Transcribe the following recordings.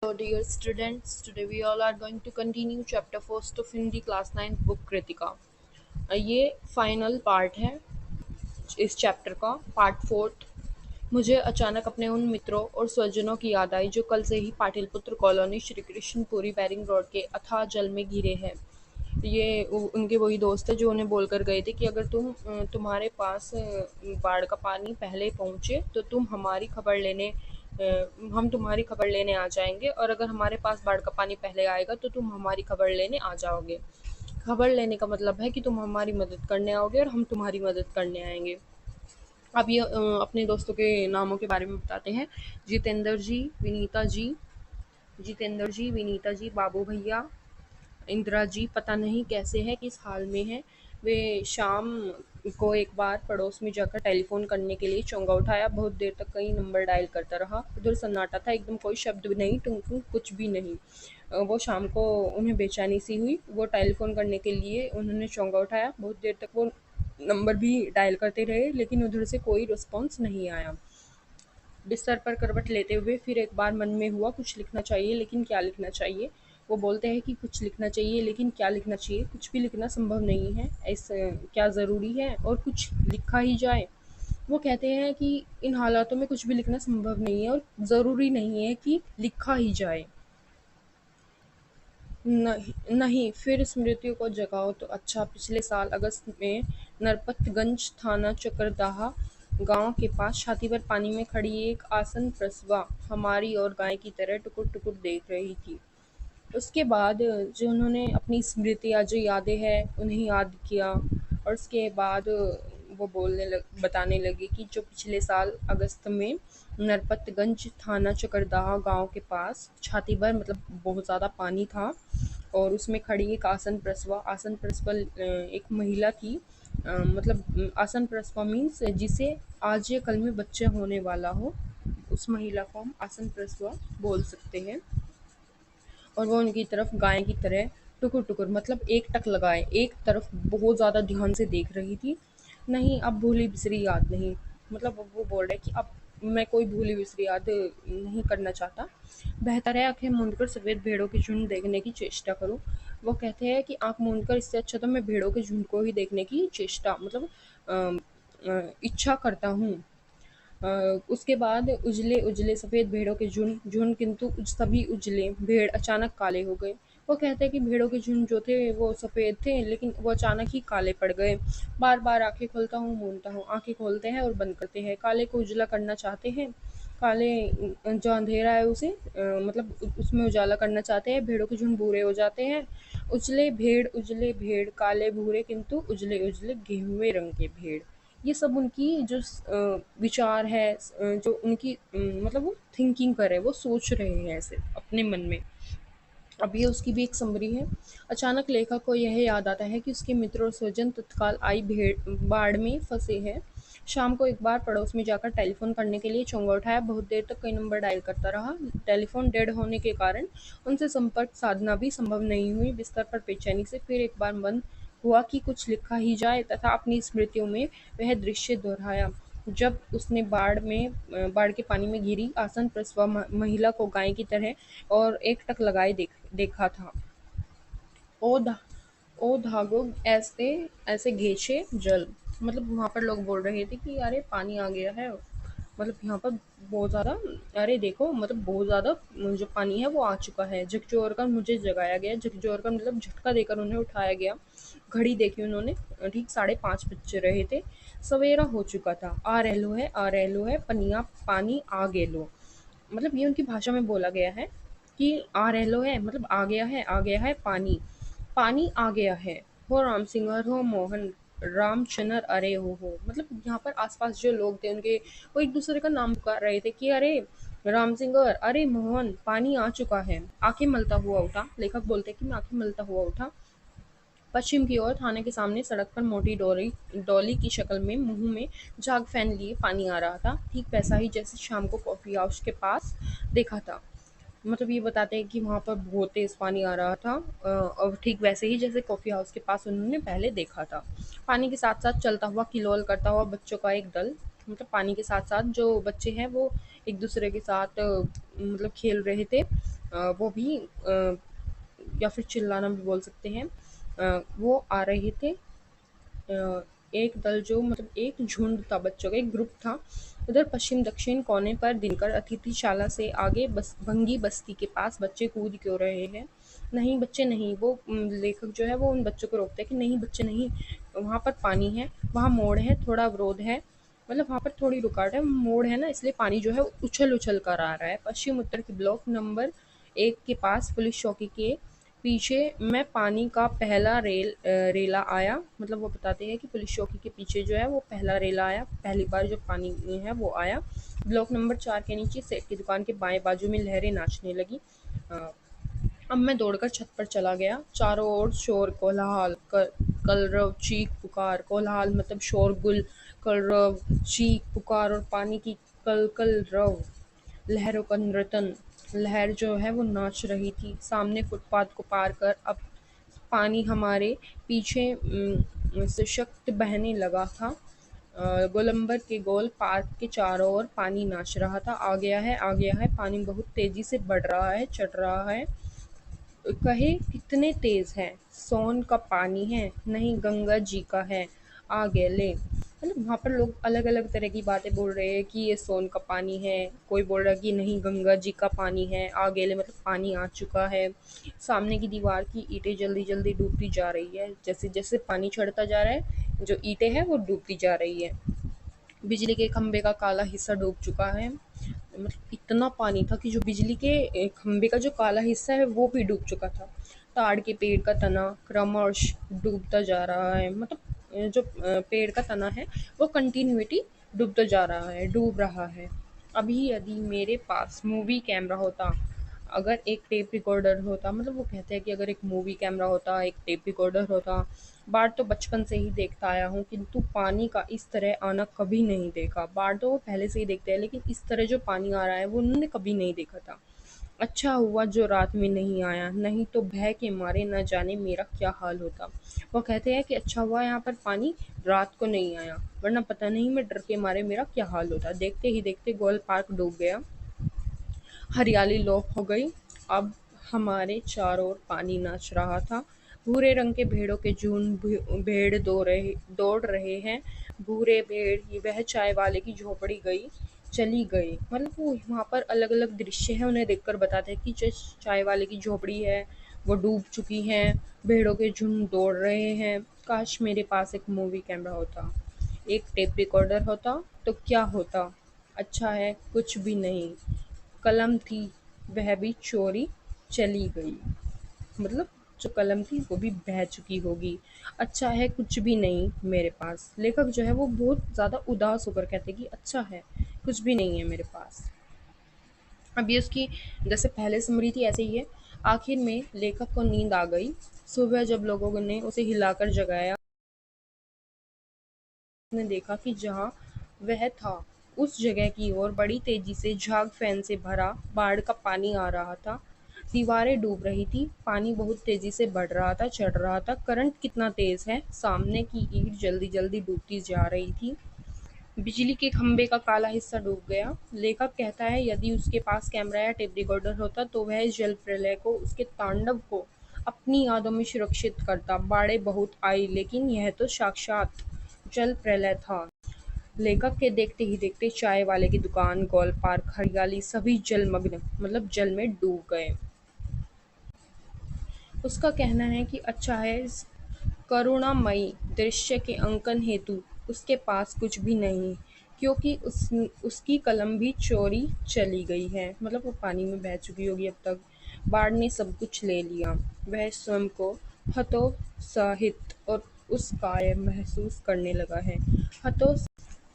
Hello dear students, today we all are going to continue chapter first of Hindi class 9 book Kritika. ये final part है इस chapter का, part fourth. मुझे अचानक अपने उन मित्रों और स्वजनों की याद आई जो कल से ही Pataliputra colony Shri Krishnapuri Boring road के अथाह जल में घिरे हैं। ये उनके वही दोस्त है जो उन्हें बोलकर गए थे कि अगर तुम्हारे पास बाढ़ का पानी पहले पहुंचे तो हम तुम्हारी खबर लेने आ जाएंगे, और अगर हमारे पास बाढ़ का पानी पहले आएगा तो तुम हमारी खबर लेने आ जाओगे। खबर लेने का मतलब है कि तुम हमारी मदद करने आओगे और हम तुम्हारी मदद करने आएंगे। अब ये अपने दोस्तों के नामों के बारे में बताते हैं। जितेंद्र जी, विनीता जी, बाबू भैया, इंदिरा जी पता नहीं कैसे है, किस हाल में है। वे शाम को एक बार पड़ोस में जाकर टेलीफोन करने के लिए चोंगा उठाया। बहुत देर तक कई नंबर डायल करता रहा। उधर सन्नाटा था, एकदम कोई शब्द भी नहीं, टुंग टुंग कुछ भी नहीं। वो शाम को उन्हें बेचैनी सी हुई। वो टेलीफोन करने के लिए उन्होंने चोंगा उठाया। बहुत देर तक वो नंबर भी डायल करते रहे, लेकिन उधर से कोई रिस्पॉन्स नहीं आया। बिस्तर पर करवट लेते हुए फिर एक बार मन में हुआ कुछ लिखना चाहिए, लेकिन क्या लिखना चाहिए। वो बोलते हैं कि कुछ लिखना चाहिए, लेकिन क्या लिखना चाहिए। कुछ भी लिखना संभव नहीं है, ऐसा क्या ज़रूरी है और कुछ लिखा ही जाए। वो कहते हैं कि इन हालातों में कुछ भी लिखना संभव नहीं है और ज़रूरी नहीं है कि लिखा ही जाए। नहीं नहीं, फिर स्मृतियों को जगाओ तो अच्छा। पिछले साल अगस्त में नरपतगंज थाना चकरदाहा गांव के पास छाती पर पानी में खड़ी एक आसन प्रसवा हमारी और गाय की तरह टुकुर टुकुर देख रही थी। उसके बाद जो उन्होंने अपनी स्मृतियाँ, जो यादें हैं, उन्हें याद किया, और उसके बाद वो बताने लगे कि जो पिछले साल अगस्त में नरपतगंज थाना चकरदाहा गांव के पास छाती भर मतलब बहुत ज़्यादा पानी था, और उसमें खड़ी एक आसन प्रसवा एक महिला थी। आसन प्रसवा मीन्स जिसे आज या कल में बच्चा होने वाला हो, उस महिला को हम आसन प्रसवा बोल सकते हैं। और वो उनकी तरफ गाय की तरह टुकुर टुकुर मतलब एक टक लगाए एक तरफ बहुत ज़्यादा ध्यान से देख रही थी। नहीं, अब भूली बिसरी याद नहीं। मतलब वो बोल रहे कि अब मैं कोई भूली बिसरी याद नहीं करना चाहता। बेहतर है आंखें मूंद कर सफ़ेद भेड़ों के झुंड देखने की चेष्टा करूं। वो कहते हैं कि आंख मूंद कर इससे अच्छा तो मैं भेड़ों के झुंड को ही देखने की चेष्टा इच्छा करता हूँ। उसके बाद उजले उजले सफ़ेद भेड़ों के झुंड झुंड किंतु सभी उजले भेड़ अचानक काले हो गए। वो कहते हैं कि भेड़ों के झुंड जो थे वो सफ़ेद थे, लेकिन वो अचानक ही काले पड़ गए। बार बार आंखें खोलता हूँ, मूंदता हूँ, आंखें खोलते हैं और बंद करते हैं। काले को उजला करना चाहते हैं। काले जो अंधेरा है उसे उसमें उजाला करना चाहते हैं। भेड़ों के झुंड भूरे हो जाते हैं। उजले भेड़ काले भूरे किंतु उजले उजले गेहुए रंग के भेड़। ये सब उनकी जो विचार है, जो उनकी वो थिंकिंग कर रहे हैं, वो सोच रहे हैं ऐसे अपने मन में। अब ये उसकी भी एक समरी है। अचानक लेखक को यह याद आता है कि उसके मित्र और स्वजन तत्काल आई बाढ़ में फंसे हैं। शाम को एक बार पड़ोस में जाकर टेलीफोन करने के लिए चोंगा उठाया। बहुत देर तक कई नंबर डायल करता रहा। टेलीफोन डेड होने के कारण उनसे संपर्क साधना भी संभव नहीं हुई। बिस्तर पर बेचैनी से फिर एक बार मन हुआ कि कुछ लिखा ही जाए, तथा अपनी स्मृतियों में वह दृश्य दोहराया जब उसने बाढ़ के पानी में घिरी आसन प्रसवा महिला को गाय की तरह और एक टक लगाए देखा था। ओ धा ओ धागो ऐसे ऐसे घेचे जल। मतलब वहां पर लोग बोल रहे थे कि अरे पानी आ गया है। यहाँ पर बहुत ज़्यादा, अरे देखो बहुत ज़्यादा जो पानी है वो आ चुका है। झकझोर कर मुझे जगाया गया। झकझोर कर मतलब झटका देकर उन्हें उठाया गया। घड़ी देखी उन्होंने, ठीक 5:30 बज रहे थे। सवेरा हो चुका था। आ रहलो है पनिया पानी आ गेलो। ये उनकी भाषा में बोला गया है कि आ रहलो है मतलब आ गया है पानी। पानी आ गया है। हो राम सिंगर हो मोहन रामचंद्र अरे हो। यहाँ पर आसपास जो लोग थे उनके, वो एक दूसरे का नाम पुकार रहे थे कि अरे राम सिंगर, अरे मोहन, पानी आ चुका है। आंखें मलता हुआ उठा। लेखक बोलते हैं कि मैं आंखें मलता हुआ उठा। पश्चिम की ओर थाने के सामने सड़क पर मोटी डॉली की शक्ल में मुंह में झाग फैन लिए पानी आ रहा था। ठीक वैसा ही जैसे शाम को कॉफी हाउस के पास देखा था। ये बताते हैं कि वहाँ पर बहुत तेज़ पानी आ रहा था, और ठीक वैसे ही जैसे कॉफ़ी हाउस के पास उन्होंने पहले देखा था। पानी के साथ साथ चलता हुआ किलोल करता हुआ बच्चों का एक दल। पानी के साथ साथ जो बच्चे हैं वो एक दूसरे के साथ मतलब खेल रहे थे, वो भी या फिर चिल्लाना भी बोल सकते हैं, वो आ रहे थे। एक दल जो मतलब एक झुंड था, बच्चों का एक ग्रुप था। उधर पश्चिम दक्षिण कोने पर दिनकर अतिथिशाला से आगे बस भंगी बस्ती के पास बच्चे कूद क्यों रहे हैं। नहीं बच्चे नहीं, वो लेखक जो है वो उन बच्चों को रोकता है कि नहीं बच्चे नहीं, वहाँ पर पानी है, वहाँ मोड़ है, थोड़ा अवरोध है, मतलब वहाँ पर थोड़ी रुकावट है, मोड़ है ना, इसलिए पानी जो है उछल उछल कर आ रहा है। पश्चिम उत्तर के ब्लॉक नंबर 1 के पास पुलिस चौकी के पीछे मैं पानी का पहला रेला आया। मतलब वो बताते हैं कि पुलिस चौकी के पीछे जो है वो पहला रेला आया, पहली बार जो पानी है वो आया। ब्लॉक नंबर 4 के नीचे सेठ की दुकान के बाएं बाजू में लहरें नाचने लगी। अ, अब मैं दौड़कर छत पर चला गया। चारों ओर शोर कोलाहल, कलरव, चीख पुकार। कोलाहल मतलब शोरगुल, कलरव, चीख पुकार और पानी की कल रव, लहरों का नर्तन। लहर जो है वो नाच रही थी। सामने फुटपाथ को पार कर अब पानी हमारे पीछे सशक्त बहने लगा था। गोलंबर के गोल पार्क के चारों ओर पानी नाच रहा था। आ गया है, आ गया है, पानी बहुत तेजी से बढ़ रहा है, चढ़ रहा है। कहे कितने तेज है, सोन का पानी है, नहीं गंगा जी का है, आ गए ले। मतलब वहाँ पर लोग अलग अलग तरह की बातें बोल रहे हैं कि ये सोन का पानी है, कोई बोल रहा है कि नहीं गंगा जी का पानी है, आ गए ले मतलब पानी आ चुका है। सामने की दीवार की ईंटें जल्दी जल्दी डूबती जा रही है, जैसे जैसे पानी चढ़ता जा रहा है जो ईंटें हैं वो डूबती जा रही है। बिजली के खंभे का काला हिस्सा डूब चुका है। मतलब इतना पानी था कि जो बिजली के खंभे का जो काला हिस्सा है वो भी डूब चुका था। ताड़ के पेड़ का तना क्रमश डूबता जा रहा है। मतलब जो पेड़ का तना है वो कंटिन्यूटी डूबता जा रहा है, डूब रहा है। अभी यदि मेरे पास मूवी कैमरा होता, अगर एक टेप रिकॉर्डर होता, मतलब वो कहते हैं कि अगर एक मूवी कैमरा होता, एक टेप रिकॉर्डर होता। बाढ़ तो बचपन से ही देखता आया हूँ, किंतु पानी का इस तरह आना कभी नहीं देखा। बाढ़ तो वो पहले से ही देखते हैं, लेकिन इस तरह जो पानी आ रहा है वो उन्होंने कभी नहीं देखा था। अच्छा हुआ जो रात में नहीं आया, नहीं तो भय के मारे न जाने मेरा क्या हाल होता। वो कहते हैं कि अच्छा हुआ यहाँ पर पानी रात को नहीं आया, वरना पता नहीं मैं डर के मारे मेरा क्या हाल होता। देखते ही देखते गोल पार्क डूब गया, हरियाली लोप हो गई। अब हमारे चारों ओर पानी नाच रहा था। भूरे रंग के भेड़ों के झुंड भेड़ दौड़ रहे हैं। भूरे भेड़, ये वह चाय वाले की झोपड़ी गई, चली गई। मतलब वो वहाँ पर अलग अलग दृश्य है, उन्हें देखकर बताते हैं कि जो चाय वाले की झोपड़ी है वो डूब चुकी है, भेड़ों के झुंड दौड़ रहे हैं। काश मेरे पास एक मूवी कैमरा होता, एक टेप रिकॉर्डर होता, तो क्या होता। अच्छा है कुछ भी नहीं, कलम थी वह भी चोरी चली गई। मतलब जो कलम थी वो भी बह चुकी होगी। अच्छा है कुछ भी नहीं मेरे पास। लेखक जो है वो बहुत ज़्यादा उदास होकर कहते हैं कि अच्छा है कुछ भी नहीं है मेरे पास। अब ये उसकी जैसे पहले समरी थी ऐसे ही है। आखिर में लेखक को नींद आ गई। सुबह जब लोगों ने उसे हिलाकर जगाया, उसने देखा कि जहाँ वह था उस जगह की ओर बड़ी तेजी से झाग फैन से भरा बाढ़ का पानी आ रहा था। दीवारें डूब रही थी, पानी बहुत तेजी से बढ़ रहा था, चढ़ रहा था। करंट कितना तेज है, सामने की ईंट जल्दी जल्दी डूबती जा रही थी। बिजली के खंभे का काला हिस्सा डूब गया। लेखक कहता है यदि उसके पास कैमरा या टेप रिकॉर्डर होता तो वह इस जल प्रलय को, उसके तांडव को अपनी यादों में सुरक्षित करता। बाढ़ें बहुत आई लेकिन यह तो साक्षात जल प्रलय था। लेखक के देखते ही देखते चाय वाले की दुकान, गोल पार्क, हरियाली सभी जलमग्न मतलब जल में डूब गए। उसका कहना है कि अच्छा है इस करुणामयी दृश्य के अंकन हेतु उसके पास कुछ भी नहीं, क्योंकि उसकी कलम भी चोरी चली गई है। मतलब वो पानी में बह चुकी होगी अब तक। बाढ़ ने सब कुछ ले लिया। वह स्वयं को हतोत्साहित और उस कार्य महसूस करने लगा है। हतो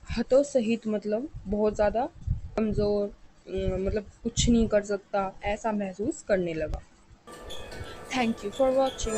हतोत्साहित मतलब बहुत ज़्यादा कमज़ोर, मतलब कुछ नहीं कर सकता, ऐसा महसूस करने लगा। Thank you for watching.